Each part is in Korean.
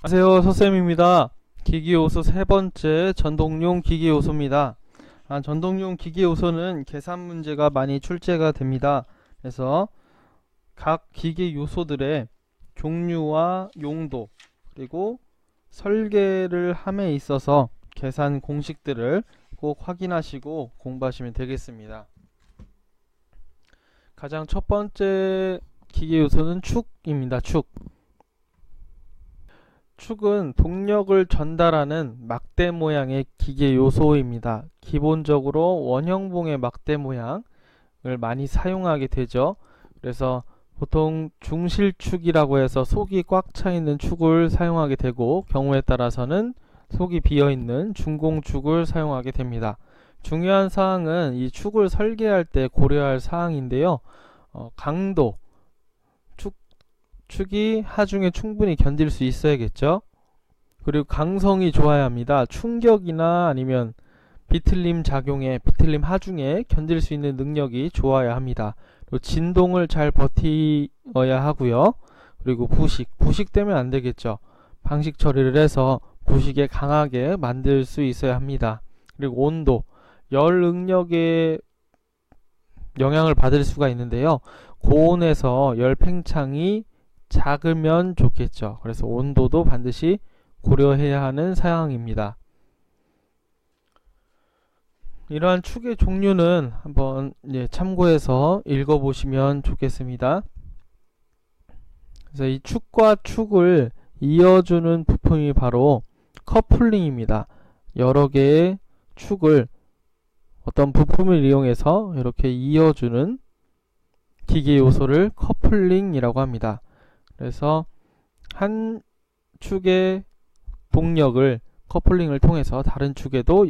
안녕하세요, 서쌤입니다. 기기요소 세 번째 전동용 기기요소입니다. 전동용 기기요소는 계산 문제가 많이 출제가 됩니다. 그래서 각 기기요소들의 종류와 용도 그리고 설계를 함에 있어서 계산 공식들을 꼭 확인하시고 공부하시면 되겠습니다. 가장 첫 번째 기기요소는 축입니다. 축은 동력을 전달하는 막대 모양의 기계 요소입니다. 기본적으로 원형봉의 막대 모양을 많이 사용하게 되죠. 그래서 보통 중실축이라고 해서 속이 꽉 차 있는 축을 사용하게 되고, 경우에 따라서는 속이 비어 있는 중공축을 사용하게 됩니다. 중요한 사항은 이 축을 설계할 때 고려할 사항인데요. 강도, 축이 하중에 충분히 견딜 수 있어야겠죠. 그리고 강성이 좋아야 합니다. 충격이나 아니면 비틀림 작용에, 비틀림 하중에 견딜 수 있는 능력이 좋아야 합니다. 그리고 진동을 잘 버티어야 하고요. 그리고 부식 되면 안 되겠죠. 방식 처리를 해서 부식에 강하게 만들 수 있어야 합니다. 그리고 온도, 열 응력에 영향을 받을 수가 있는데요. 고온에서 열 팽창이 작으면 좋겠죠. 그래서 온도도 반드시 고려해야 하는 사항입니다. 이러한 축의 종류는 한번 참고해서 읽어보시면 좋겠습니다. 그래서 이 축과 축을 이어주는 부품이 바로 커플링입니다. 여러 개의 축을 어떤 부품을 이용해서 이렇게 이어주는 기계 요소를 커플링이라고 합니다. 그래서 한 축의 동력을 커플링을 통해서 다른 축에도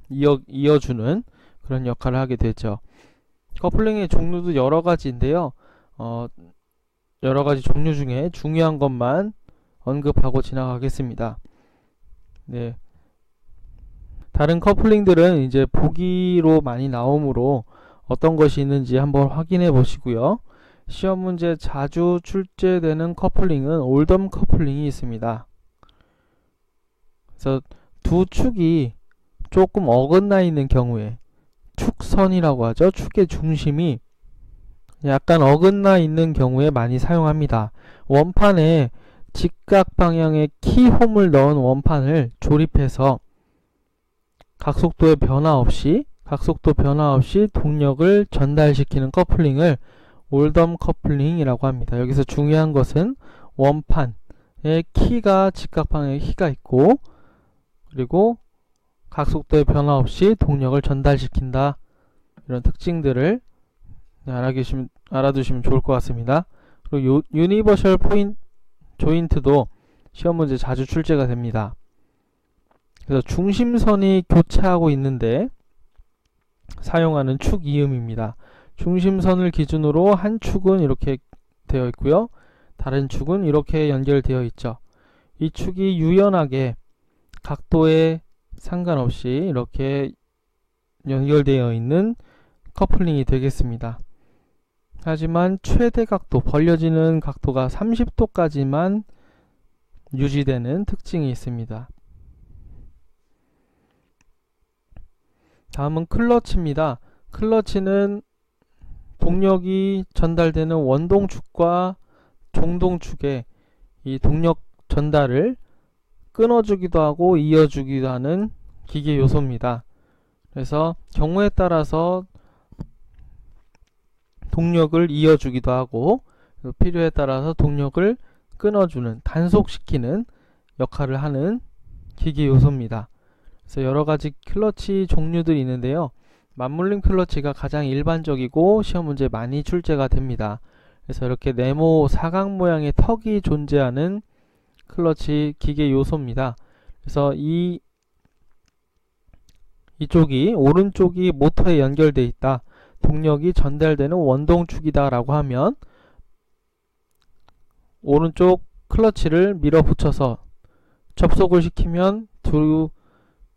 이어주는 그런 역할을 하게 되죠. 커플링의 종류도 여러 가지인데요. 여러 가지 종류 중에 중요한 것만 언급하고 지나가겠습니다. 네. 다른 커플링들은 이제 보기로 많이 나오므로 어떤 것이 있는지 한번 확인해 보시고요. 시험 문제 자주 출제되는 커플링은 올덤 커플링이 있습니다. 그래서 두 축이 조금 어긋나 있는 경우에 축선이라고 하죠. 축의 중심이 약간 어긋나 있는 경우에 많이 사용합니다. 원판에 직각 방향의 키홈을 넣은 원판을 조립해서 각속도 변화 없이 동력을 전달시키는 커플링을 올덤 커플링이라고 합니다. 여기서 중요한 것은 원판에 키가 직각 방향의 키가 있고, 그리고 각속도의 변화 없이 동력을 전달시킨다. 이런 특징들을 알아두시면 좋을 것 같습니다. 그리고 유니버셜 조인트도 시험 문제 자주 출제가 됩니다. 그래서 중심선이 교차하고 있는데 사용하는 축 이음입니다. 중심선을 기준으로 한 축은 이렇게 되어 있고요. 다른 축은 이렇게 연결되어 있죠. 이 축이 유연하게 각도에 상관없이 이렇게 연결되어 있는 커플링이 되겠습니다. 하지만 최대 각도, 벌려지는 각도가 30도까지만 유지되는 특징이 있습니다. 다음은 클러치입니다. 클러치는 동력이 전달되는 원동축과 종동축의 이 동력 전달을 끊어주기도 하고 이어주기도 하는 기계 요소입니다. 그래서 경우에 따라서 동력을 이어주기도 하고 필요에 따라서 동력을 끊어주는, 단속시키는 역할을 하는 기계 요소입니다. 그래서 여러가지 클러치 종류들이 있는데요. 맞물림 클러치가 가장 일반적이고 시험 문제에 많이 출제가 됩니다. 그래서 이렇게 네모 사각 모양의 턱이 존재하는 클러치 기계 요소입니다. 그래서 이쪽이, 오른쪽이 모터에 연결되어 있다, 동력이 전달되는 원동축이다 라고 하면 오른쪽 클러치를 밀어붙여서 접속을 시키면 두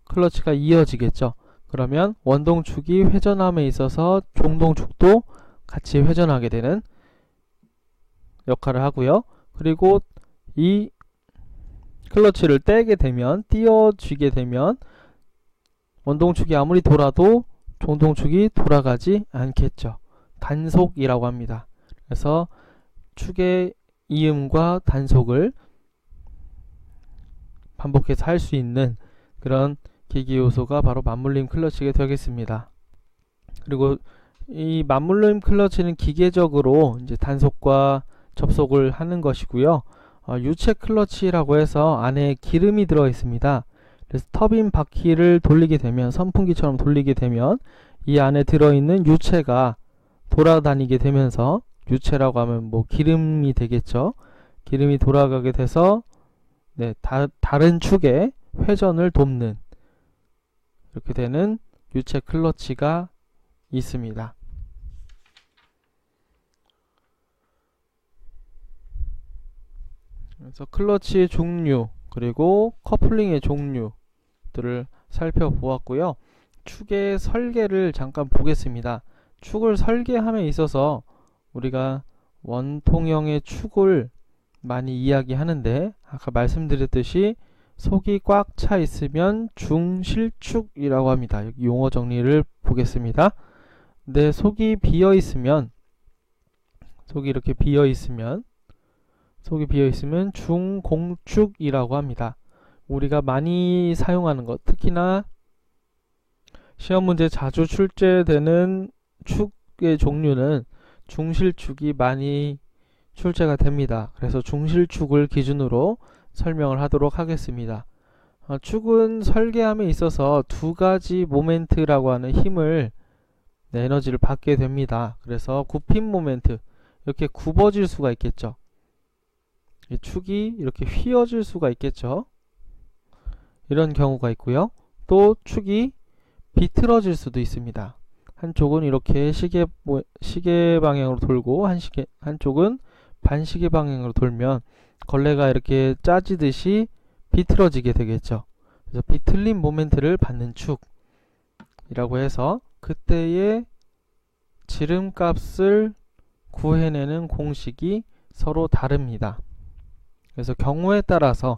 클러치가 이어지겠죠. 그러면 원동축이 회전함에 있어서 종동축도 같이 회전하게 되는 역할을 하고요. 그리고 이 클러치를 떼게 되면, 띄워쥐게 되면 원동축이 아무리 돌아도 종동축이 돌아가지 않겠죠. 단속이라고 합니다. 그래서 축의 이음과 단속을 반복해서 할 수 있는 그런 기기 요소가 바로 맞물림 클러치가 되겠습니다. 그리고 이 맞물림 클러치는 기계적으로 이제 단속과 접속을 하는 것이고요. 유체 클러치라고 해서 안에 기름이 들어 있습니다. 그래서 터빈 바퀴를 돌리게 되면, 선풍기처럼 돌리기 되면 이 안에 들어있는 유체가 돌아다니게 되면서, 유체라고 하면 뭐 기름이 되겠죠. 기름이 돌아가게 돼서 다른 축의 회전을 돕는, 이렇게 되는 유체 클러치가 있습니다. 그래서 클러치의 종류, 그리고 커플링의 종류들을 살펴보았고요. 축의 설계를 잠깐 보겠습니다. 축을 설계함에 있어서 우리가 원통형의 축을 많이 이야기하는데, 아까 말씀드렸듯이 속이 꽉 차 있으면 중실축이라고 합니다. 여기 용어 정리를 보겠습니다. 네, 속이 비어 있으면, 속이 이렇게 비어 있으면 중공축이라고 합니다. 우리가 많이 사용하는 것, 특히나 시험 문제 자주 출제되는 축의 종류는 중실축이 많이 출제가 됩니다. 그래서 중실축을 기준으로 설명을 하도록 하겠습니다. 축은 설계함에 있어서 두 가지 모멘트라고 하는 힘을, 에너지를 받게 됩니다. 그래서 굽힘 모멘트, 이렇게 굽어질 수가 있겠죠. 이 축이 이렇게 휘어질 수가 있겠죠. 이런 경우가 있고요. 또 축이 비틀어질 수도 있습니다. 한쪽은 이렇게 시계 방향으로 돌고 한쪽은 반시계 방향으로 돌면 걸레가 이렇게 짜지듯이 비틀어지게 되겠죠. 그래서 비틀림 모멘트를 받는 축이라고 해서 그때의 지름값을 구해내는 공식이 서로 다릅니다. 그래서 경우에 따라서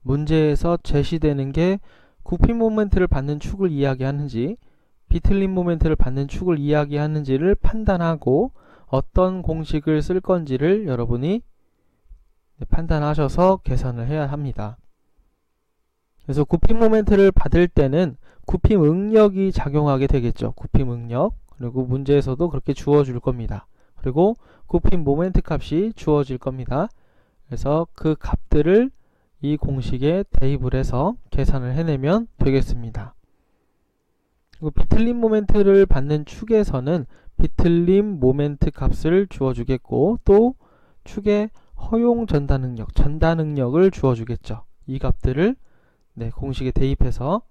문제에서 제시되는 게 굽힘 모멘트를 받는 축을 이야기하는지 비틀림 모멘트를 받는 축을 이야기하는지를 판단하고 어떤 공식을 쓸 건지를 여러분이 판단하셔서 계산을 해야 합니다. 그래서 굽힘 모멘트를 받을 때는 굽힘 응력이 작용하게 되겠죠. 굽힘 응력. 그리고 문제에서도 그렇게 주어질 겁니다. 그리고 굽힘 모멘트 값이 주어질 겁니다. 그래서 그 값들을 이 공식에 대입을 해서 계산을 해내면 되겠습니다. 그리고 비틀림 모멘트를 받는 축에서는 비틀림 모멘트 값을 주어주겠고, 또 축의 허용 전단 응력을 주어주겠죠. 이 값들을 공식에 대입해서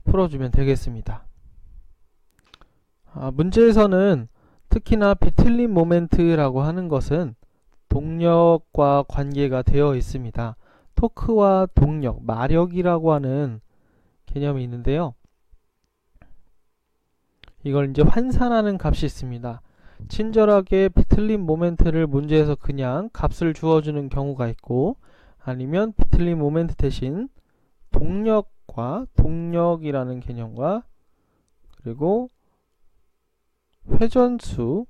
풀어주면 되겠습니다. 문제에서는 특히나 비틀림 모멘트라고 하는 것은 동력과 관계가 되어 있습니다. 토크와 동력, 마력이라고 하는 개념이 있는데요. 이걸 이제 환산하는 값이 있습니다. 친절하게 비틀림 모멘트를 문제에서 그냥 값을 주어주는 경우가 있고, 아니면 비틀림 모멘트 대신 동력이라는 개념과 그리고 회전수를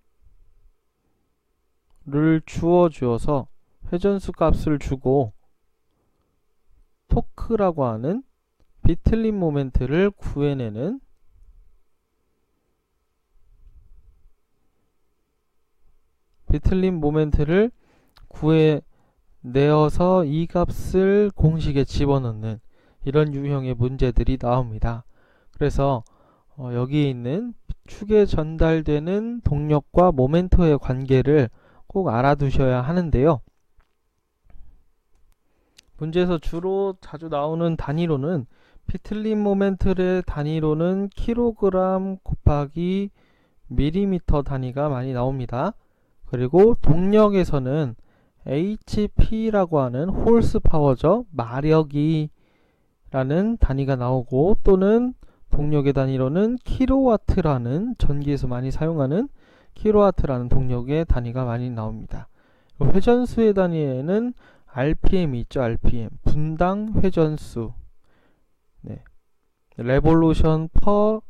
주어서 회전수 값을 주고 토크라고 하는 비틀림 모멘트를 구해내는 비틀림 모멘트를 구해내어서 이 값을 공식에 집어넣는 이런 유형의 문제들이 나옵니다. 그래서 여기에 있는 축에 전달되는 동력과 모멘트의 관계를 꼭 알아두셔야 하는데요. 문제에서 주로 자주 나오는 단위로는 비틀림 모멘트의 단위로는 킬로그램 곱하기 밀리미터 단위가 많이 나옵니다. 그리고 동력에서는 HP라고 하는 홀스 파워죠. 마력이라는 단위가 나오고, 또는 동력의 단위로는 킬로와트라는, 전기에서 많이 사용하는 킬로와트라는 동력의 단위가 많이 나옵니다. 회전수의 단위에는 RPM이 있죠. RPM 분당 회전수, 네, 레볼루션 퍼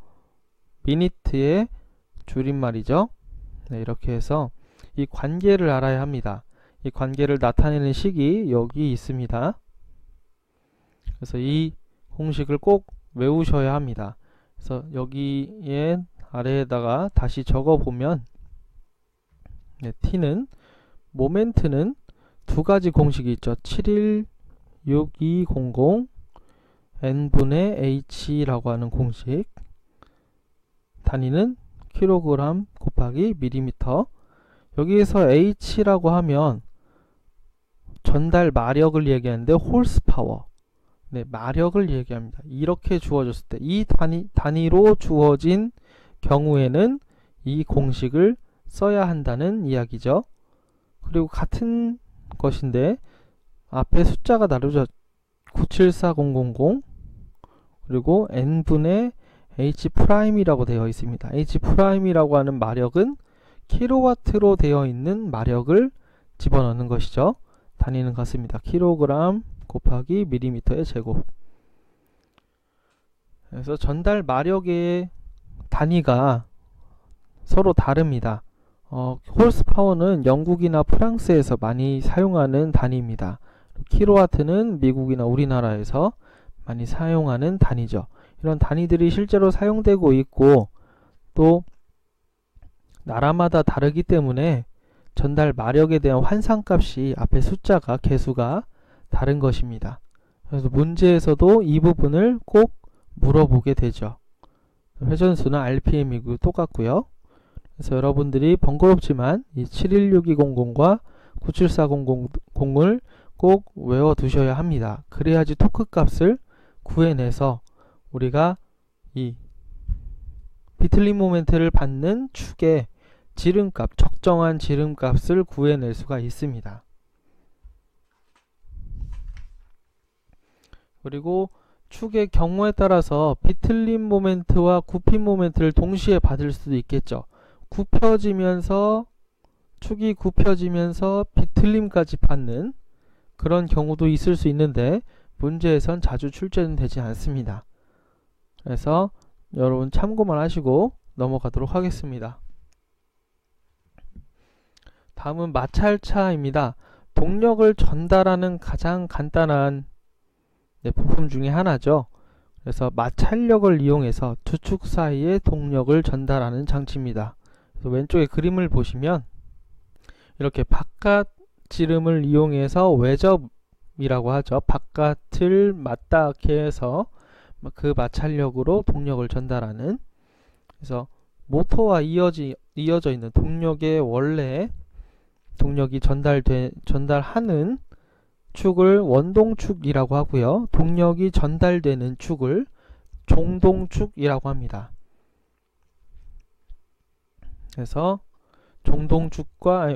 미니트의 줄임말이죠. 네, 이렇게 해서 이 관계를 알아야 합니다. 이 관계를 나타내는 식이 여기 있습니다. 그래서 이 공식을 꼭 외우셔야 합니다. 그래서 여기에 아래에다가 다시 적어 보면, 네, T는 모멘트는 두 가지 공식이 있죠. 716,200 n분의 h라고 하는 공식, 단위는 킬로그램 곱하기 밀리미터. 여기에서 h라고 하면 전달 마력을 얘기하는데 홀스파워, 네, 마력을 얘기합니다. 이렇게 주어졌을 때 이 단위로 주어진 경우에는 이 공식을 써야 한다는 이야기죠. 그리고 같은 것인데 앞에 숫자가 다르죠. 974000 그리고 n분의 h'이라고 되어 있습니다. h'이라고 하는 마력은 킬로와트로 되어 있는 마력을 집어넣는 것이죠. 단위는 같습니다. 킬로그램 곱하기 밀리미터의 제곱. 그래서 전달 마력의 단위가 서로 다릅니다. 홀스파워는 영국이나 프랑스에서 많이 사용하는 단위입니다. 킬로와트는 미국이나 우리나라에서 많이 사용하는 단위죠. 이런 단위들이 실제로 사용되고 있고 또 나라마다 다르기 때문에 전달 마력에 대한 환상값이 앞에 숫자가 개수가 다른 것입니다. 그래서 문제에서도 이 부분을 꼭 물어보게 되죠. 회전수는 RPM이고 똑같고요. 그래서 여러분들이 번거롭지만 이 716200과 97400을 꼭 외워 두셔야 합니다. 그래야지 토크 값을 구해내서 우리가 이 비틀림 모멘트를 받는 축의 지름값, 적정한 지름값을 구해낼 수가 있습니다. 그리고 축의 경우에 따라서 비틀림 모멘트와 굽힘 모멘트를 동시에 받을 수도 있겠죠. 축이 굽혀지면서 비틀림까지 받는 그런 경우도 있을 수 있는데 문제에선 자주 출제는 되지 않습니다. 그래서 여러분 참고만 하시고 넘어가도록 하겠습니다. 다음은 마찰차입니다. 동력을 전달하는 가장 간단한 부품 중에 하나죠. 그래서 마찰력을 이용해서 두 축 사이에 동력을 전달하는 장치입니다. 그래서 왼쪽에 그림을 보시면 이렇게 바깥 지름을 이용해서 외접이라고 하죠. 바깥을 맞닿게 해서 그 마찰력으로 동력을 전달하는, 그래서 모터와 이어져 있는 동력의 원래 동력이 전달하는 축을 원동축이라고 하고요. 동력이 전달되는 축을 종동축이라고 합니다. 그래서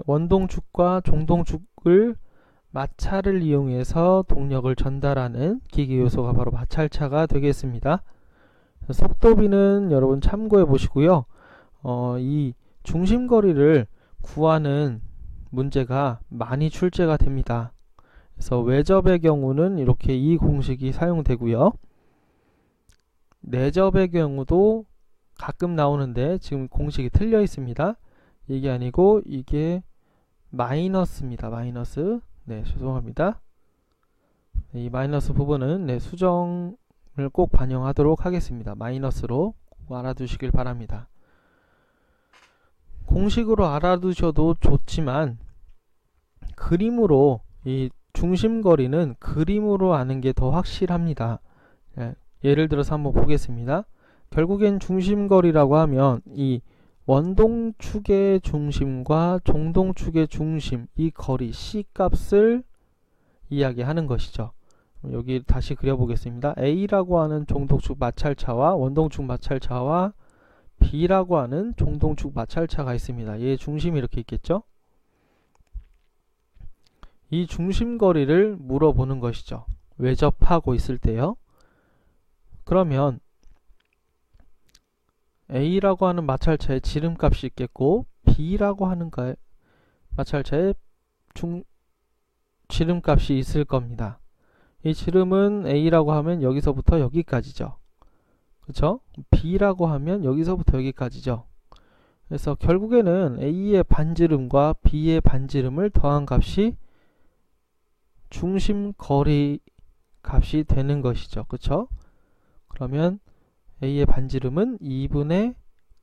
원동축과 종동축을 마찰을 이용해서 동력을 전달하는 기계 요소가 바로 마찰차가 되겠습니다. 속도비는 여러분 참고해 보시고요. 이 중심거리를 구하는 문제가 많이 출제가 됩니다. 그래서 외접의 경우는 이렇게 이 공식이 사용되고요. 내접의 경우도 가끔 나오는데 지금 공식이 틀려 있습니다. 이게 아니고 이게 마이너스입니다. 마이너스. 네, 죄송합니다. 이 마이너스 부분은 수정을 꼭 반영하도록 하겠습니다. 마이너스로 꼭 알아두시길 바랍니다. 공식으로 알아두셔도 좋지만 그림으로 이 중심거리는 그림으로 아는 게 더 확실합니다. 예를 들어서 한번 보겠습니다. 결국엔 중심거리라고 하면 이 원동축의 중심과 종동축의 중심, 이 거리 C 값을 이야기하는 것이죠. 여기 다시 그려보겠습니다. A라고 하는 종동축 마찰차와 원동축 마찰차와 B라고 하는 종동축 마찰차가 있습니다. 얘의 중심이 이렇게 있겠죠. 이 중심거리를 물어보는 것이죠. 외접하고 있을 때요. 그러면 A라고 하는 마찰차의 지름값이 있겠고 B라고 하는 마찰차의 지름값이 있을 겁니다. 이 지름은 A라고 하면 여기서부터 여기까지죠. 그쵸? B라고 하면 여기서부터 여기까지죠. 그래서 결국에는 A의 반지름과 B의 반지름을 더한 값이 중심 거리 값이 되는 것이죠. 그쵸? 그러면 A의 반지름은 2분의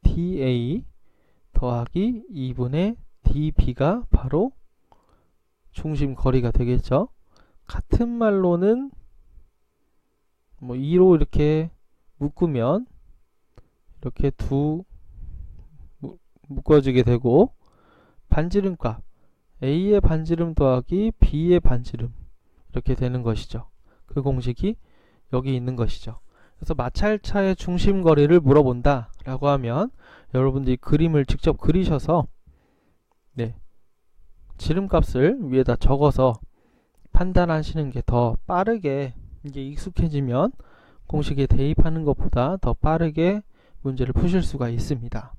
dA 더하기 2분의 dB가 바로 중심 거리가 되겠죠. 같은 말로는 2로 이렇게 묶으면 이렇게 묶어지게 되고, 반지름값 A의 반지름 더하기 B의 반지름 이렇게 되는 것이죠. 그 공식이 여기 있는 것이죠. 그래서 마찰차의 중심거리를 물어본다 라고 하면 여러분들이 그림을 직접 그리셔서 지름값을 위에다 적어서 판단하시는 게 더 빠르게, 이제 익숙해지면 공식에 대입하는 것보다 더 빠르게 문제를 푸실 수가 있습니다.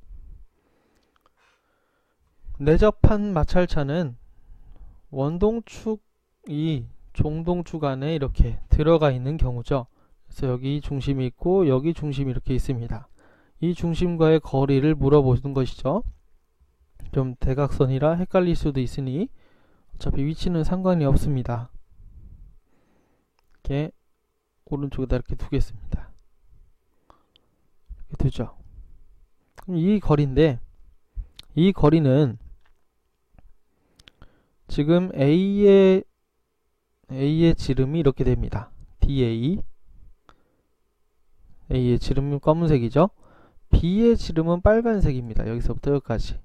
내접한 마찰차는 원동축이 종동축 안에 이렇게 들어가 있는 경우죠. 그래서 여기 중심이 있고 여기 중심이 이렇게 있습니다. 이 중심과의 거리를 물어보는 것이죠. 좀 대각선이라 헷갈릴 수도 있으니 어차피 위치는 상관이 없습니다. 이렇게 오른쪽에다 이렇게 두겠습니다. 이렇게 두죠. 그럼 이 거리인데, 이 거리는 지금 A의 지름이 이렇게 됩니다. dA. A의 지름은 검은색이죠. B의 지름은 빨간색입니다. 여기서부터 여기까지.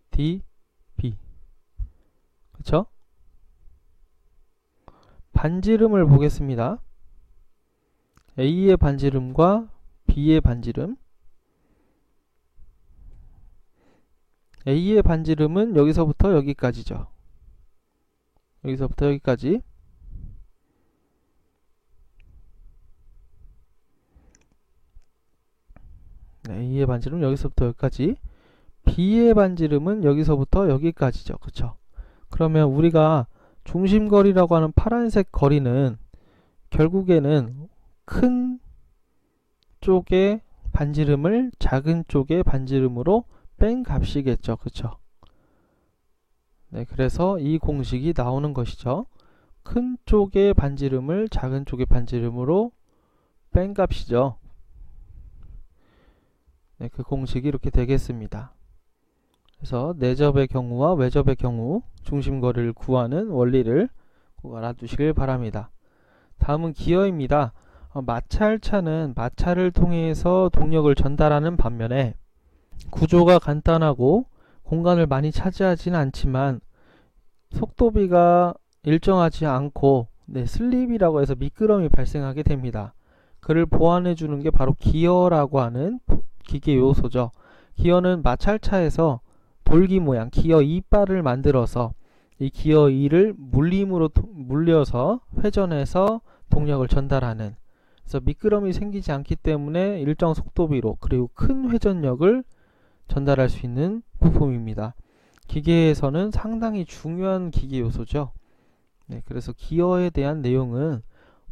dB. 그쵸? 반지름을 보겠습니다. A의 반지름과 B의 반지름. A의 반지름은 여기서부터 여기까지죠. 여기서부터 여기까지. A의 반지름은 여기서부터 여기까지. B의 반지름은 여기서부터 여기까지죠. 그쵸? 그러면 우리가 중심거리라고 하는 파란색 거리는 결국에는 큰 쪽의 반지름을 작은 쪽의 반지름으로 뺀 값이겠죠. 그쵸? 네, 그래서 이 공식이 나오는 것이죠. 큰 쪽의 반지름을 작은 쪽의 반지름으로 뺀 값이죠. 네, 그 공식이 이렇게 되겠습니다. 그래서 내접의 경우와 외접의 경우 중심거리를 구하는 원리를 꼭 알아두시길 바랍니다. 다음은 기어입니다. 마찰차는 마찰을 통해서 동력을 전달하는 반면에 구조가 간단하고 공간을 많이 차지하지는 않지만 속도비가 일정하지 않고 슬립이라고 해서 미끄럼이 발생하게 됩니다. 그를 보완해 주는 게 바로 기어라고 하는 기계 요소죠. 기어는 마찰차에서 돌기 모양 기어 이빨을 만들어서 이 기어 2를 물림으로 물려서 회전해서 동력을 전달하는, 그래서 미끄럼이 생기지 않기 때문에 일정 속도비로 그리고 큰 회전력을 전달할 수 있는 부품입니다. 기계에서는 상당히 중요한 기계 요소죠. 네, 그래서 기어에 대한 내용은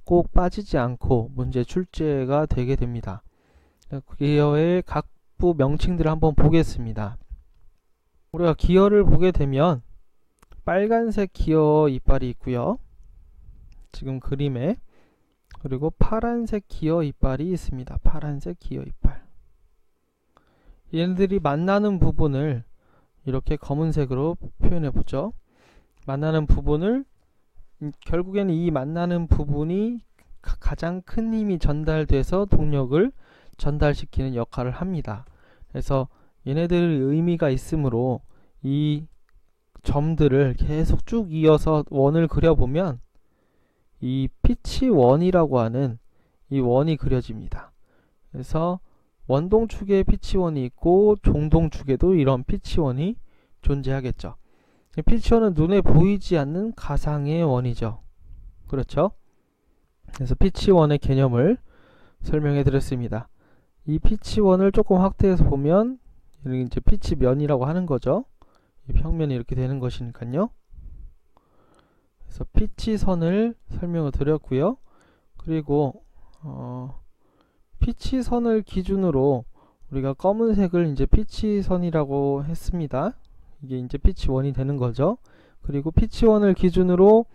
꼭 빠지지 않고 문제 출제가 되게 됩니다. 기어의 각부 명칭들을 한번 보겠습니다. 우리가 기어를 보게 되면 빨간색 기어 이빨이 있고요. 지금 그림에. 그리고 파란색 기어 이빨이 있습니다. 파란색 기어 이빨. 얘네들이 만나는 부분을 이렇게 검은색으로 표현해 보죠. 만나는 부분을 결국에는 이 만나는 부분이 가장 큰 힘이 전달돼서 동력을 전달시키는 역할을 합니다. 그래서 얘네들의 의미가 있으므로 이 점들을 계속 쭉 이어서 원을 그려보면 이 피치 원이라고 하는 이 원이 그려집니다. 그래서 원동축에 피치원이 있고 종동축에도 이런 피치원이 존재하겠죠. 피치원은 눈에 보이지 않는 가상의 원이죠. 그렇죠? 그래서 피치원의 개념을 설명해 드렸습니다. 이 피치원을 조금 확대해서 보면 이제 피치면이라고 하는 거죠. 이 평면이 이렇게 되는 것이니까요. 그래서 피치선을 설명을 드렸고요. 그리고 피치선을 기준으로 우리가 검은색을 이제 피치선이라고 했습니다. 이게 이제 피치1이 되는 거죠. 그리고 피치1을 기준으로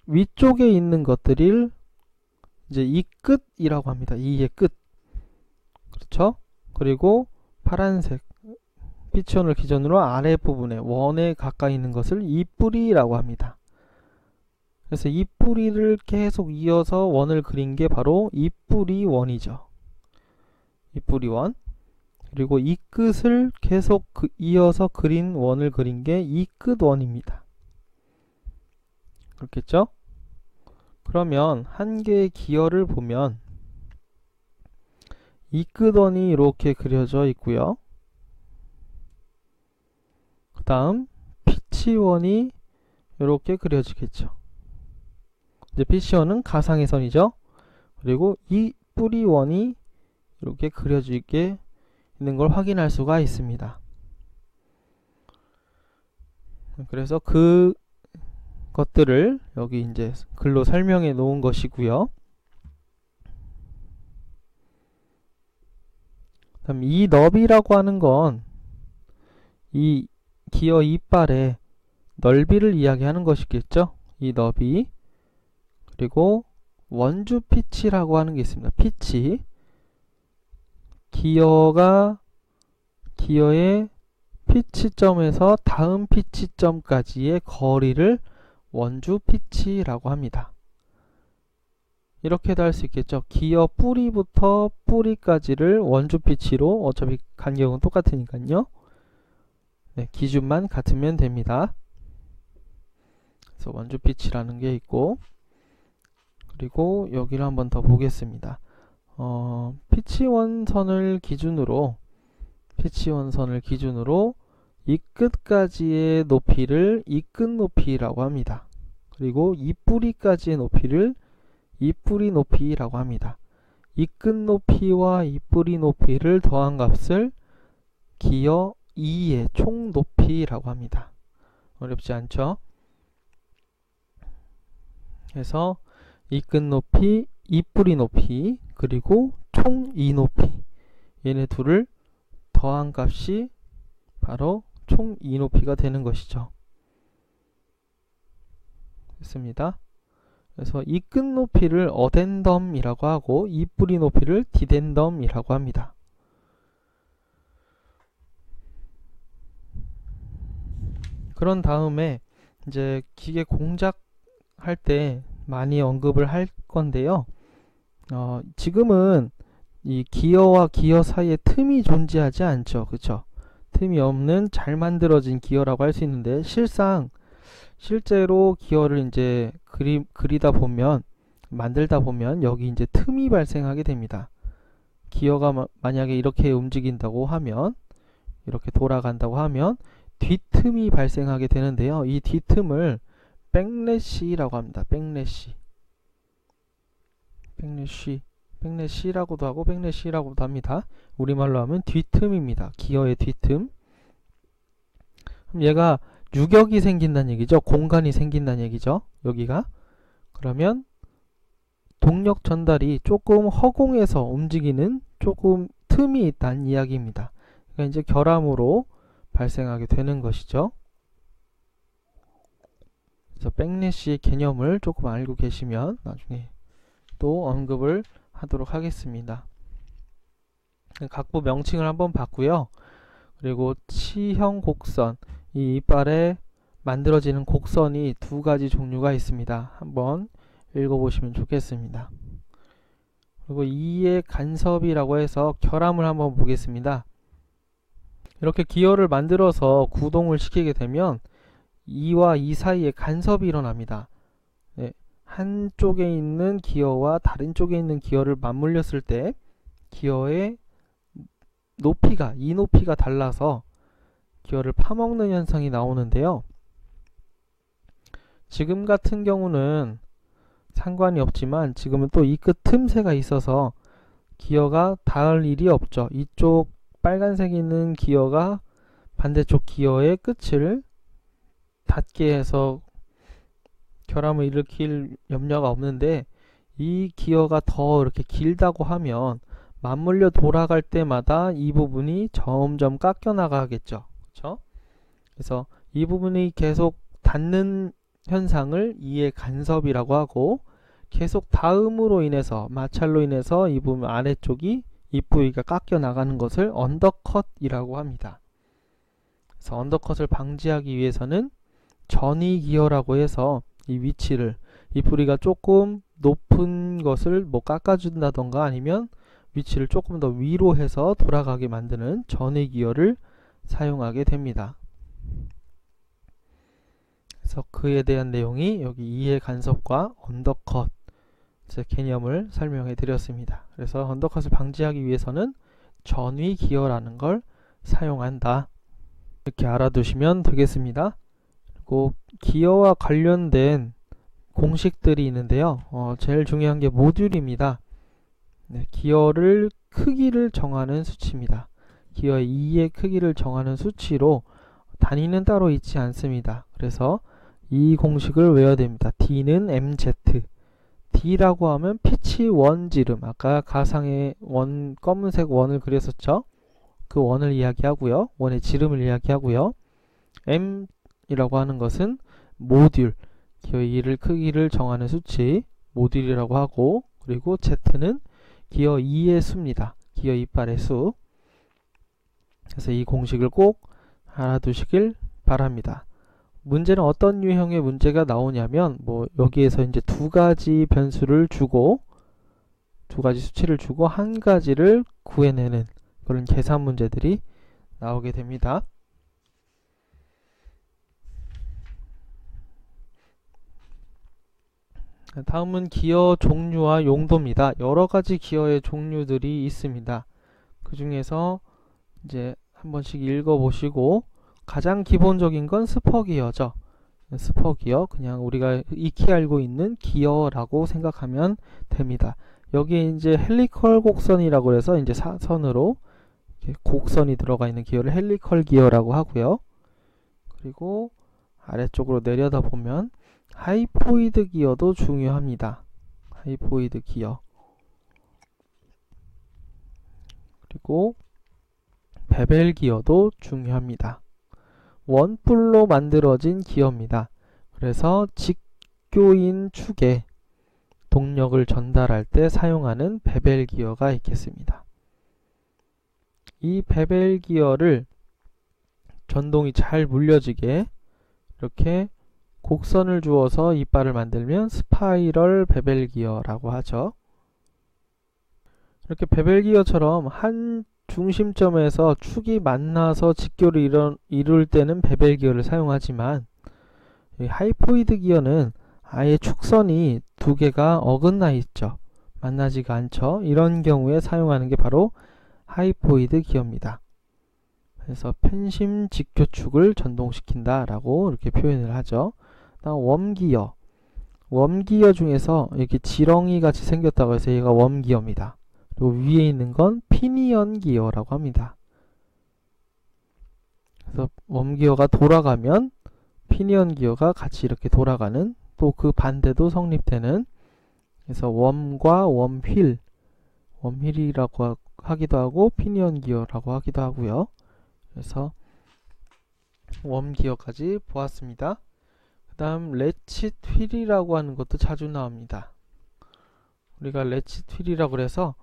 위쪽에 있는 것들을 이제 이 끝이라고 합니다. 이의 끝. 그렇죠? 그리고 파란색 피치1을 기준으로 아랫부분에 원에 가까이 있는 것을 이 뿌리라고 합니다. 그래서 이 뿌리를 계속 이어서 원을 그린 게 바로 이 뿌리 원이죠. 이 뿌리 원. 그리고 이 끝을 계속 이어서 그린 원을 그린 게 이 끝 원입니다. 그렇겠죠? 그러면 한 개의 기어를 보면 이 끝원이 이렇게 그려져 있고요. 그 다음 피치원이 이렇게 그려지겠죠. 이제 피치원은 가상의 선이죠. 그리고 이 뿌리원이 이렇게 그려지게 있는 걸 확인할 수가 있습니다. 그래서 그 것들을 여기 이제 글로 설명해 놓은 것이고요. 그다음 이 너비라고 하는 건 이 기어 이빨의 넓이를 이야기하는 것이겠죠. 이 너비. 그리고 원주 피치라고 하는 게 있습니다. 피치. 기어의 피치점에서 다음 피치점까지의 거리를 원주 피치라고 합니다. 이렇게도 할 수 있겠죠. 기어 뿌리부터 뿌리까지를 원주 피치로, 어차피 간격은 똑같으니까요. 네, 기준만 같으면 됩니다. 그래서 원주 피치라는 게 있고, 그리고 여기를 한번 더 보겠습니다. 피치원 선을 기준으로 이 끝까지의 높이를 이 끝 높이라고 합니다. 그리고 이 뿌리까지의 높이를 이 뿌리 높이라고 합니다. 이 끝 높이와 이 뿌리 높이를 더한 값을 기어 2의 총 높이라고 합니다. 어렵지 않죠? 그래서 이 끝 높이, 이 뿌리 높이, 그리고 총 이 높이, 얘네 둘을 더한 값이 바로 총 이 높이가 되는 것이죠. 됐습니다. 그래서 이 끝 높이를 어덴덤이라고 하고 이 뿌리 높이를 디덴덤이라고 합니다. 그런 다음에 이제 기계 공작할 때 많이 언급을 할 건데요. 지금은 이 기어와 기어 사이에 틈이 존재하지 않죠. 그쵸? 틈이 없는 잘 만들어진 기어라고 할 수 있는데, 실제로 기어를 이제 만들다 보면 여기 이제 틈이 발생하게 됩니다. 기어가 만약에 이렇게 움직인다고 하면, 이렇게 돌아간다고 하면 뒷틈이 발생하게 되는데요. 이 뒷틈을 백래시라고 합니다. 백래시라고도 하고 백래시라고도 합니다. 우리말로 하면 뒷틈입니다. 기어의 뒷틈. 그럼 얘가 유격이 생긴다는 얘기죠. 공간이 생긴다는 얘기죠. 여기가. 그러면 동력 전달이 조금 허공에서 움직이는 조금 틈이 있다는 이야기입니다. 그러니까 이제 결함으로 발생하게 되는 것이죠. 그래서 백래시의 개념을 조금 알고 계시면 나중에 또 언급을 하도록 하겠습니다. 각부 명칭을 한번 봤고요. 그리고 치형 곡선, 이 이빨에 만들어지는 곡선이 두 가지 종류가 있습니다. 한번 읽어보시면 좋겠습니다. 그리고 이의 간섭이라고 해서 결함을 한번 보겠습니다. 이렇게 기어를 만들어서 구동을 시키게 되면 이와 이 사이에 간섭이 일어납니다. 네, 한쪽에 있는 기어와 다른 쪽에 있는 기어를 맞물렸을 때 기어의 높이가, 이 높이가 달라서 기어를 파먹는 현상이 나오는데요. 지금 같은 경우는 상관이 없지만 지금은 또 이 끝 틈새가 있어서 기어가 닿을 일이 없죠. 이쪽 빨간색이 있는 기어가 반대쪽 기어의 끝을 닿게 해서 결함을 일으킬 염려가 없는데, 이 기어가 더 이렇게 길다고 하면 맞물려 돌아갈 때마다 이 부분이 점점 깎여 나가겠죠. 그렇죠? 그래서 이 부분이 계속 닿는 현상을 이의 간섭이라고 하고, 계속 닿음으로 인해서, 마찰로 인해서 이 부분 아래쪽이 이 부위가 깎여 나가는 것을 언더컷이라고 합니다. 그래서 언더컷을 방지하기 위해서는 전위 기어라고 해서 이 위치를, 이 뿌리가 조금 높은 것을 뭐 깎아준다던가 아니면 위치를 조금 더 위로 해서 돌아가게 만드는 전위 기어를 사용하게 됩니다. 그래서 그에 대한 내용이 여기 이해 간섭과 언더컷 개념을 설명해 드렸습니다. 그래서 언더컷을 방지하기 위해서는 전위 기어라는 걸 사용한다. 이렇게 알아두시면 되겠습니다. 그리고 기어와 관련된 공식들이 있는데요. 제일 중요한 게 모듈입니다. 네, 기어를 크기를 정하는 수치입니다. 기어의 2의 크기를 정하는 수치로 단위는 따로 있지 않습니다. 그래서 이 공식을 외워야 됩니다. D는 MZ. D라고 하면 피치 원 지름. 아까 가상의 원, 검은색 원을 그렸었죠. 그 원을 이야기하고요. 원의 지름을 이야기하고요. M이라고 하는 것은 모듈. 기어의 2를 크기를 정하는 수치. 모듈이라고 하고, 그리고 Z는 기어 2의 수입니다. 기어 이빨의 수. 그래서 이 공식을 꼭 알아두시길 바랍니다. 문제는 어떤 유형의 문제가 나오냐면, 여기에서 이제 두 가지 변수를 주고, 두 가지 수치를 주고 한 가지를 구해내는 그런 계산 문제들이 나오게 됩니다. 다음은 기어 종류와 용도입니다. 여러 가지 기어의 종류들이 있습니다. 그 중에서 이제 한 번씩 읽어보시고, 가장 기본적인 건 스퍼기어죠. 스퍼기어, 그냥 우리가 익히 알고 있는 기어라고 생각하면 됩니다. 여기에 이제 헬리컬 곡선이라고 해서 이제 사선으로 이렇게 곡선이 들어가 있는 기어를 헬리컬 기어라고 하고요. 그리고 아래쪽으로 내려다 보면 하이포이드 기어도 중요합니다. 하이포이드 기어. 그리고 베벨 기어도 중요합니다. 원뿔로 만들어진 기어입니다. 그래서 직교인 축에 동력을 전달할 때 사용하는 베벨 기어가 있겠습니다. 이 베벨 기어를 전동이 잘 물려지게 이렇게 곡선을 주어서 이빨을 만들면 스파이럴 베벨 기어라고 하죠. 이렇게 베벨 기어처럼 한 중심점에서 축이 만나서 직교를 이룰 때는 베벨 기어를 사용하지만, 하이포이드 기어는 아예 축선이 두 개가 어긋나 있죠. 만나지가 않죠. 이런 경우에 사용하는 게 바로 하이포이드 기어입니다. 그래서 편심 직교축을 전동시킨다 라고 이렇게 표현을 하죠. 다음 웜기어. 웜기어 중에서 이렇게 지렁이 같이 생겼다고 해서 얘가 웜기어입니다. 그리고 위에 있는 건 피니언 기어라고 합니다. 그래서 웜기어가 돌아가면 피니언 기어가 같이 이렇게 돌아가는, 또 그 반대도 성립되는, 그래서 웜과 웜휠, 웜휠이라고 하기도 하고 피니언 기어라고 하기도 하고요. 그래서 웜기어까지 보았습니다. 그 다음 레칫 휠이라고 하는 것도 자주 나옵니다. 우리가 레칫 휠이라고 그래서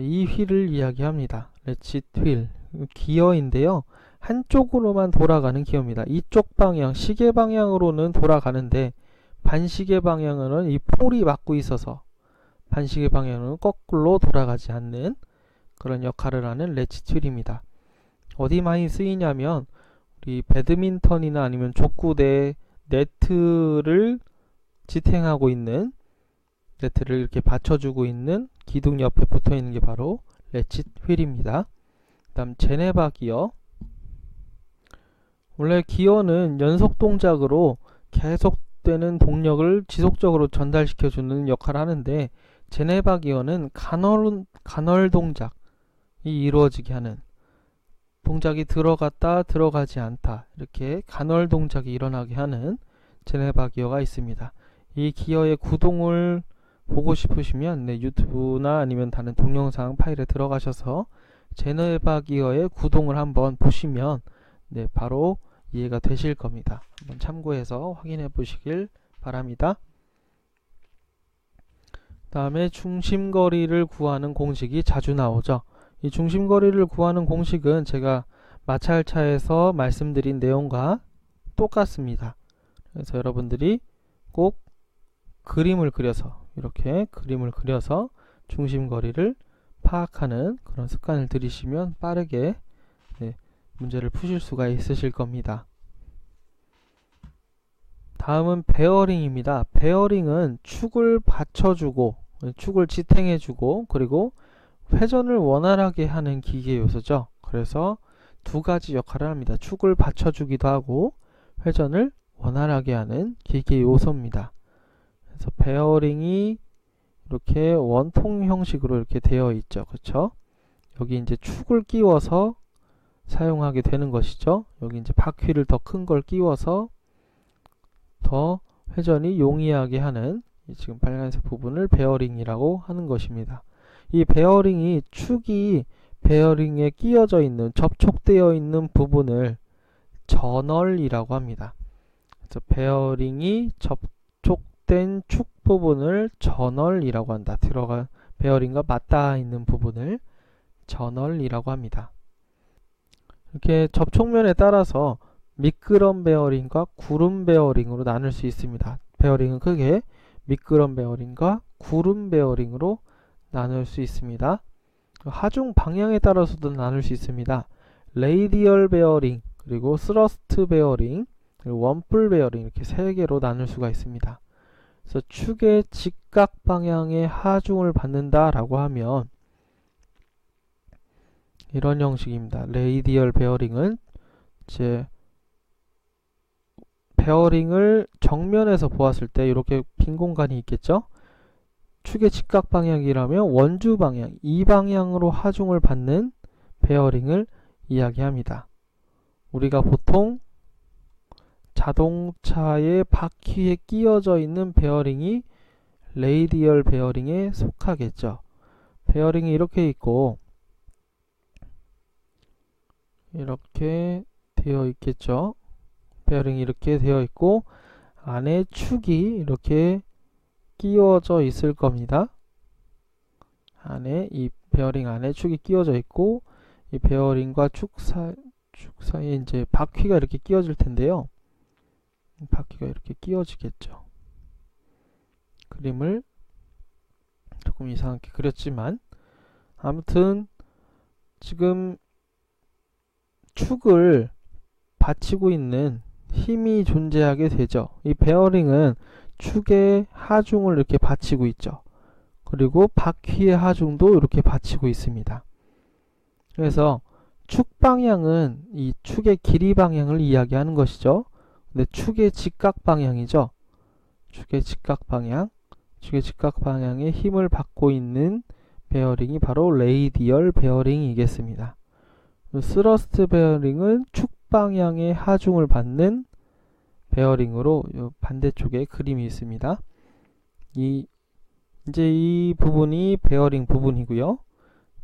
이 휠을 이야기합니다. 레칫 휠, 기어인데요. 한쪽으로만 돌아가는 기어입니다. 이쪽 방향, 시계 방향으로는 돌아가는데 반시계 방향으로는 이 폴이 막고 있어서 반시계 방향으로는 거꾸로 돌아가지 않는 그런 역할을 하는 레칫 휠입니다. 어디 많이 쓰이냐면 우리 배드민턴이나 아니면 족구대 네트를 지탱하고 있는, 네트를 이렇게 받쳐주고 있는 기둥 옆에 붙어 있는 게 바로 레칫 휠입니다. 그 다음 제네바 기어. 원래 기어는 연속 동작으로 계속되는 동력을 지속적으로 전달시켜주는 역할을 하는데, 제네바 기어는 간헐 동작이 이루어지게 하는, 동작이 들어갔다 들어가지 않다, 이렇게 간헐 동작이 일어나게 하는 제네바 기어가 있습니다. 이 기어의 구동을 보고 싶으시면 유튜브나 아니면 다른 동영상 파일에 들어가셔서 제네바 기어의 구동을 한번 보시면 바로 이해가 되실 겁니다. 한번 참고해서 확인해 보시길 바랍니다. 다음에 중심거리를 구하는 공식이 자주 나오죠. 이 중심거리를 구하는 공식은 제가 마찰차에서 말씀드린 내용과 똑같습니다. 그래서 여러분들이 꼭 그림을 그려서 이렇게 그림을 그려서 중심거리를 파악하는 그런 습관을 들이시면 빠르게 문제를 푸실 수가 있으실 겁니다. 다음은 베어링입니다. 베어링은 축을 받쳐주고 축을 지탱해주고 그리고 회전을 원활하게 하는 기계 요소죠. 그래서 두 가지 역할을 합니다. 축을 받쳐주기도 하고 회전을 원활하게 하는 기계 요소입니다. 그래서 베어링이 이렇게 원통 형식으로 이렇게 되어 있죠. 그렇죠? 여기 이제 축을 끼워서 사용하게 되는 것이죠. 여기 이제 바퀴를 더 큰 걸 끼워서 더 회전이 용이하게 하는 지금 빨간색 부분을 베어링이라고 하는 것입니다. 이 베어링이 축이 베어링에 끼워져 있는 접촉되어 있는 부분을 저널이라고 합니다. 그래서 베어링이 접촉된 축 부분을 저널이라고 한다. 베어링과 맞닿아 있는 부분을 저널이라고 합니다. 이렇게 접촉면에 따라서 미끄럼 베어링과 구름 베어링으로 나눌 수 있습니다. 베어링은 크게 미끄럼 베어링과 구름 베어링으로 나눌 수 있습니다. 하중 방향에 따라서도 나눌 수 있습니다. 레이디얼 베어링, 그리고 스러스트 베어링, 그리고 원뿔 베어링 이렇게 세 개로 나눌 수가 있습니다. 그래서 축의 직각 방향의 하중을 받는다라고 하면 이런 형식입니다. 레이디얼 베어링은 이제 베어링을 정면에서 보았을 때 이렇게 빈 공간이 있겠죠? 축의 직각 방향이라면 원주 방향, 이 방향으로 하중을 받는 베어링을 이야기합니다. 우리가 보통 자동차의 바퀴에 끼워져 있는 베어링이 레이디얼 베어링에 속하겠죠. 베어링이 이렇게 있고 이렇게 되어 있겠죠. 베어링이 이렇게 되어 있고 안에 축이 이렇게 끼워져 있을 겁니다. 이 베어링 안에 축이 끼워져 있고 이 베어링과 축 사이에 이제 바퀴가 이렇게 끼워질 텐데요. 바퀴가 이렇게 끼워지겠죠. 그림을 조금 이상하게 그렸지만 아무튼 지금 축을 받치고 있는 힘이 존재하게 되죠. 이 베어링은 축의 하중을 이렇게 받치고 있죠. 그리고 바퀴의 하중도 이렇게 받치고 있습니다. 그래서 축 방향은 이 축의 길이 방향을 이야기하는 것이죠. 근데 축의 직각 방향이죠. 축의 직각 방향에 힘을 받고 있는 베어링이 바로 레이디얼 베어링이겠습니다. 스러스트 베어링은 축 방향의 하중을 받는 베어링으로 반대쪽에 그림이 있습니다. 이제 이 부분이 베어링 부분이고요.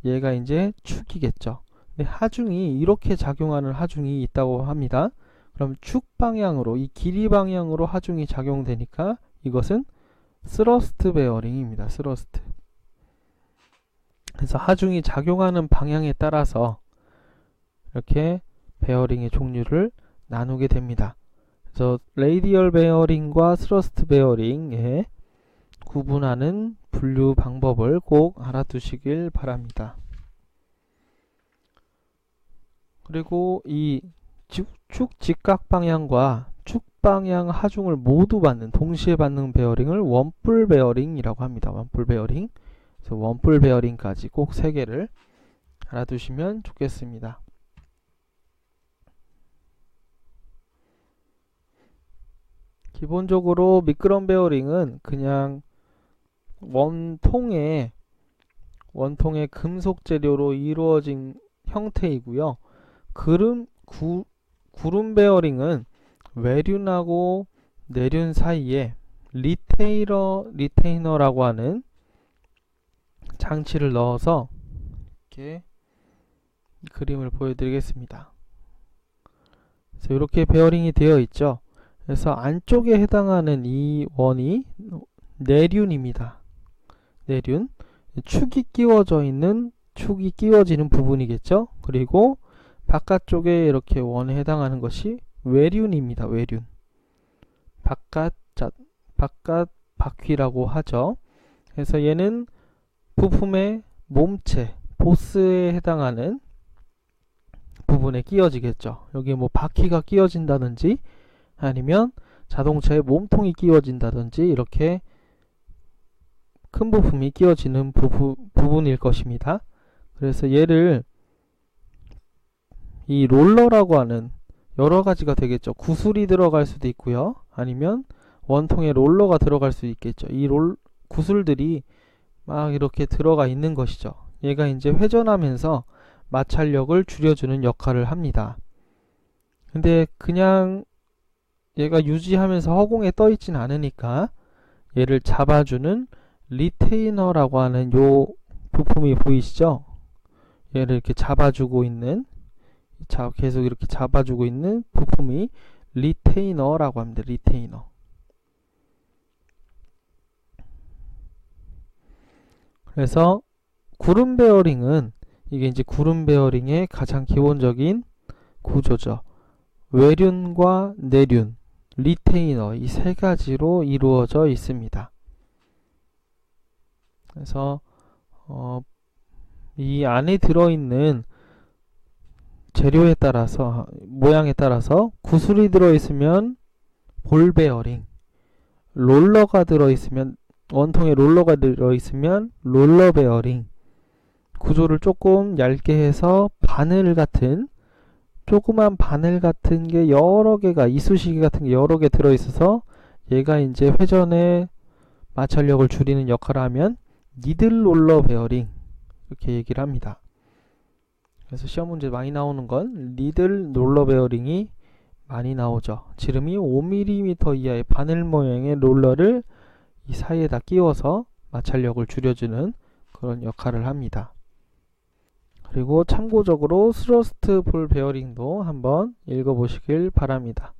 얘가 이제 축이겠죠. 근데 하중이 이렇게 작용하는 하중이 있다고 합니다. 그럼 축 방향으로 이 길이 방향으로 하중이 작용되니까 이것은 스러스트 베어링입니다. 스러스트. 그래서 하중이 작용하는 방향에 따라서 이렇게 베어링의 종류를 나누게 됩니다. 그래서 레이디얼 베어링과 스러스트 베어링에 구분하는 분류 방법을 꼭 알아두시길 바랍니다. 그리고 이 축 직각 방향과 축 방향 하중을 모두 받는, 동시에 받는 베어링을 원뿔 베어링이라고 합니다. 원뿔 베어링. 그래서 원뿔 베어링까지 꼭 3개를 알아두시면 좋겠습니다. 기본적으로 미끄럼 베어링은 그냥 원통의 금속 재료로 이루어진 형태이고요. 구름 베어링은 외륜하고 내륜 사이에 리테이너라고 하는 장치를 넣어서 이렇게 그림을 보여드리겠습니다. 그래서 이렇게 베어링이 되어 있죠. 그래서 안쪽에 해당하는 이 원이 내륜입니다. 내륜, 축이 끼워지는 부분이겠죠. 그리고 바깥쪽에 이렇게 원에 해당하는 것이 외륜입니다. 외륜, 바깥 바퀴라고 하죠. 그래서 얘는 부품의 몸체, 보스에 해당하는 부분에 끼워지겠죠. 여기 뭐 바퀴가 끼워진다든지 아니면 자동차의 몸통이 끼워진다든지 이렇게 큰 부품이 끼워지는 부분일 것입니다. 그래서 얘를 이 롤러라고 하는 여러 가지가 되겠죠. 구슬이 들어갈 수도 있고요. 아니면 원통에 롤러가 들어갈 수 있겠죠. 이 구슬들이 막 이렇게 들어가 있는 것이죠. 얘가 이제 회전하면서 마찰력을 줄여주는 역할을 합니다. 근데 그냥 얘가 유지하면서 허공에 떠 있진 않으니까 얘를 잡아주는 리테이너라고 하는 요 부품이 보이시죠? 얘를 이렇게 잡아주고 있는, 계속 이렇게 잡아주고 있는 부품이 리테이너라고 합니다. 리테이너. 그래서 구름 베어링은 이게 이제 구름 베어링의 가장 기본적인 구조죠. 외륜과 내륜, 리테이너 이 세 가지로 이루어져 있습니다. 그래서 이 안에 들어있는 재료에 따라서, 모양에 따라서 구슬이 들어있으면 볼 베어링, 롤러가 들어있으면, 원통에 롤러가 들어있으면 롤러 베어링, 구조를 조금 얇게 해서 조그만 바늘 같은 게 여러 개가, 이쑤시개 같은 게 여러 개 들어있어서 얘가 이제 회전의 마찰력을 줄이는 역할을 하면 니들 롤러 베어링 이렇게 얘기를 합니다. 그래서 시험 문제 많이 나오는 건 니들 롤러 베어링이 많이 나오죠. 지름이 5mm 이하의 바늘 모양의 롤러를 이 사이에다 끼워서 마찰력을 줄여주는 그런 역할을 합니다. 그리고 참고적으로 스러스트 볼 베어링도 한번 읽어보시길 바랍니다.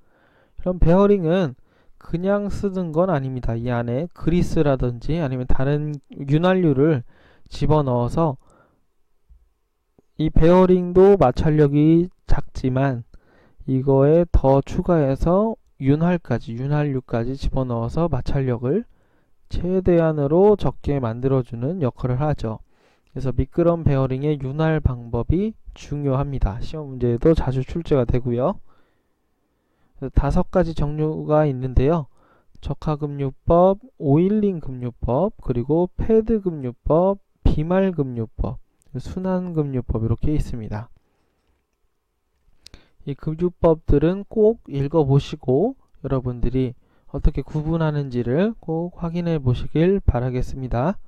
이런 베어링은 그냥 쓰는 건 아닙니다. 이 안에 그리스라든지 아니면 다른 윤활유를 집어넣어서, 이 베어링도 마찰력이 작지만 이거에 더 추가해서 윤활유까지 집어넣어서 마찰력을 최대한으로 적게 만들어주는 역할을 하죠. 그래서 미끄럼 베어링의 윤활 방법이 중요합니다. 시험 문제에도 자주 출제가 되고요. 5가지 종류가 있는데요. 적하금융법, 오일링 금융법, 그리고 패드 금융법, 비말 금융법, 순환 금융법 이렇게 있습니다. 이 금융법들은 꼭 읽어보시고 여러분들이 어떻게 구분하는지를 꼭 확인해 보시길 바라겠습니다.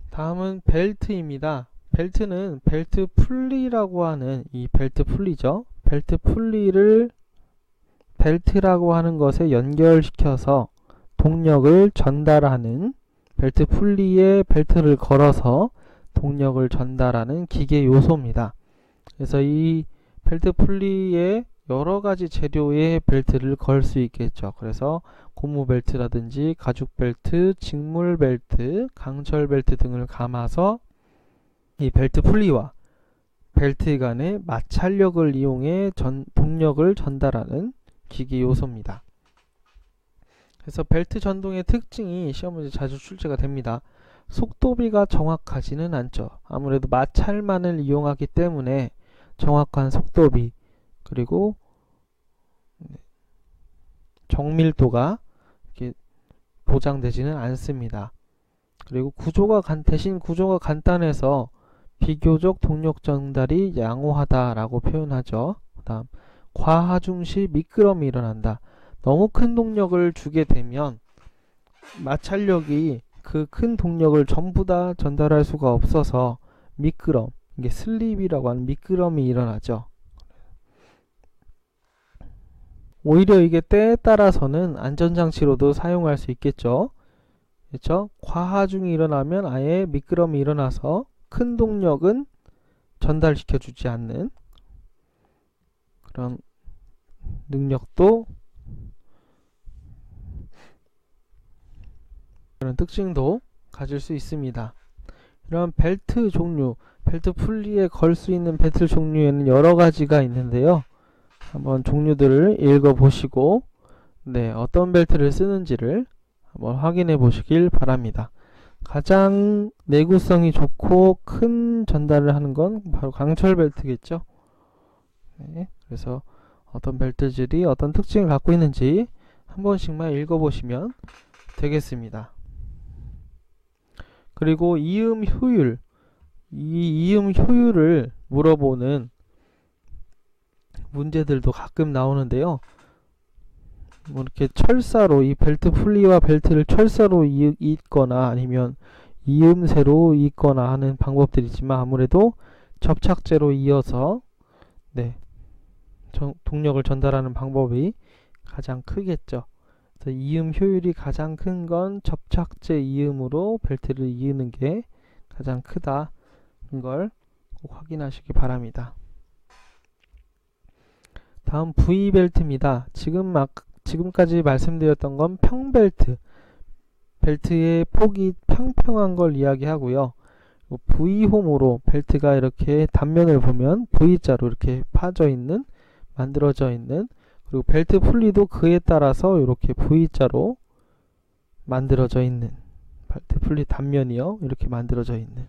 다음은 벨트입니다. 벨트는 벨트 풀리라고 하는 이 벨트 풀리죠. 벨트 풀리를 벨트라고 하는 것에 연결시켜서 동력을 전달하는, 벨트 풀리에 벨트를 걸어서 동력을 전달하는 기계 요소입니다. 그래서 이 벨트 풀리에 여러 가지 재료의 벨트를 걸 수 있겠죠. 그래서 고무 벨트라든지 가죽 벨트, 직물 벨트, 강철 벨트 등을 감아서 이 벨트 풀리와 벨트 간의 마찰력을 이용해 동력을 전달하는 기계 요소입니다. 그래서 벨트 전동의 특징이 시험 문제 자주 출제가 됩니다. 속도비가 정확하지는 않죠. 아무래도 마찰만을 이용하기 때문에 정확한 속도비, 그리고 정밀도가 이렇게 보장되지는 않습니다. 그리고 대신 구조가 간단해서 비교적 동력 전달이 양호하다라고 표현하죠. 그 다음, 과하중 시 미끄럼이 일어난다. 너무 큰 동력을 주게 되면 마찰력이 그 큰 동력을 전부 다 전달할 수가 없어서 미끄럼, 이게 슬립이라고 하는 미끄럼이 일어나죠. 오히려 이게 때에 따라서는 안전장치로도 사용할 수 있겠죠. 그렇죠? 과하중이 일어나면 아예 미끄럼이 일어나서 큰 동력은 전달시켜 주지 않는 그런 능력도, 그런 특징도 가질 수 있습니다. 이런 벨트 종류, 벨트 풀리에 걸 수 있는 벨트 종류에는 여러 가지가 있는데요. 한번 종류들을 읽어보시고 어떤 벨트를 쓰는지를 한번 확인해 보시길 바랍니다. 가장 내구성이 좋고 큰 전달을 하는 건 바로 강철 벨트겠죠. 그래서 어떤 벨트질이 어떤 특징을 갖고 있는지 한 번씩만 읽어보시면 되겠습니다. 그리고 이음 효율, 이 이음 효율을 물어보는 문제들도 가끔 나오는데요. 뭐 이렇게 철사로 이 벨트 풀리와 벨트를 철사로 잇거나 아니면 이음새로 잇거나 하는 방법들이지만 아무래도 접착제로 이어서 동력을 전달하는 방법이 가장 크겠죠. 그래서 이음 효율이 가장 큰 건 접착제 이음으로 벨트를 이으는 게 가장 크다는 걸 꼭 확인하시기 바랍니다. 다음 V벨트입니다. 지금까지 말씀드렸던 건 평벨트, 벨트의 폭이 평평한 걸 이야기하고요. V홈으로 벨트가 이렇게 단면을 보면 V자로 이렇게 만들어져 있는, 그리고 벨트 풀리도 그에 따라서 이렇게 V자로 만들어져 있는, 벨트 풀리 단면이요, 이렇게 만들어져 있는,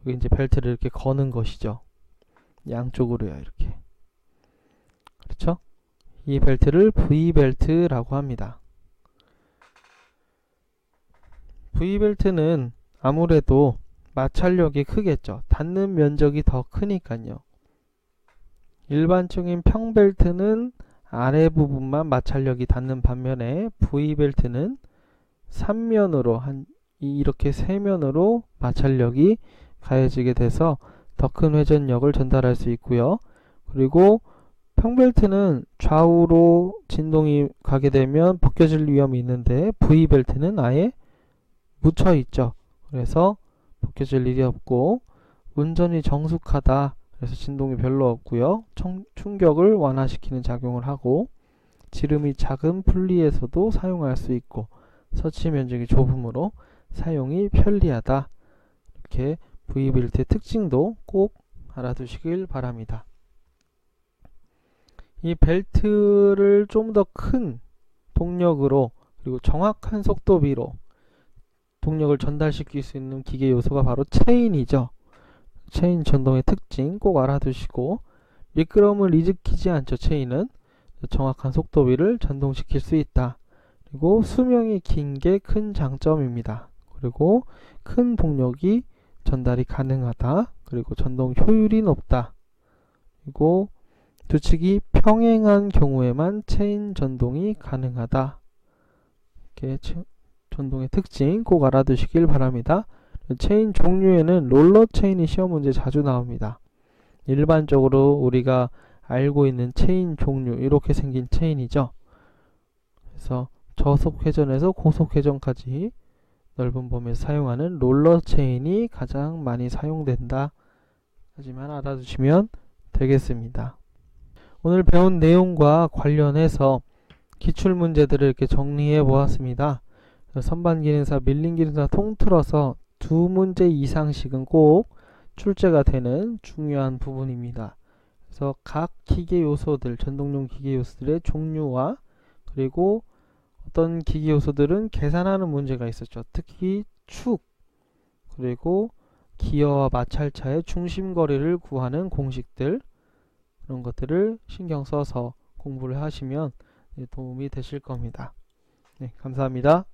여기 이제 벨트를 이렇게 거는 것이죠. 양쪽으로요, 이렇게. 그렇죠? 이 벨트를 V벨트라고 합니다. V벨트는 아무래도 마찰력이 크겠죠. 닿는 면적이 더 크니까요. 일반적인 평벨트는 아래 부분만 마찰력이 닿는 반면에 V벨트는 3면으로 이렇게 3면으로 마찰력이 가해지게 돼서 더 큰 회전력을 전달할 수 있고요. 그리고 평벨트는 좌우로 진동이 가게 되면 벗겨질 위험이 있는데 V벨트는 아예 묻혀 있죠. 그래서 벗겨질 일이 없고 운전이 정숙하다, 그래서 진동이 별로 없고요. 충격을 완화시키는 작용을 하고 지름이 작은 풀리에서도 사용할 수 있고 서치 면적이 좁으므로 사용이 편리하다. 이렇게 V벨트의 특징도 꼭 알아두시길 바랍니다. 이 벨트를 좀 더 큰 동력으로 그리고 정확한 속도비로 동력을 전달시킬 수 있는 기계 요소가 바로 체인이죠. 체인 전동의 특징 꼭 알아두시고, 미끄럼을 일으키지 않죠. 체인은 정확한 속도비를 전동시킬 수 있다. 그리고 수명이 긴 게 큰 장점입니다. 그리고 큰 동력이 전달이 가능하다. 그리고 전동 효율이 높다. 그리고 두 측이 평행한 경우에만 체인 전동이 가능하다. 이렇게 전동의 특징 꼭 알아두시길 바랍니다. 체인 종류에는 롤러 체인이 시험 문제 자주 나옵니다. 일반적으로 우리가 알고 있는 체인 종류, 이렇게 생긴 체인이죠. 그래서 저속 회전에서 고속 회전까지 넓은 범위에서 사용하는 롤러 체인이 가장 많이 사용된다. 하지만 알아두시면 되겠습니다. 오늘 배운 내용과 관련해서 기출문제들을 이렇게 정리해 보았습니다. 선반기능사, 밀림기능사 통틀어서 2문제 이상씩은 꼭 출제가 되는 중요한 부분입니다. 그래서 각 기계 요소들, 전동용 기계 요소들의 종류와 그리고 어떤 기계 요소들은 계산하는 문제가 있었죠. 특히 축, 그리고 기어와 마찰차의 중심거리를 구하는 공식들, 그런 것들을 신경 써서 공부를 하시면 도움이 되실 겁니다. 네, 감사합니다.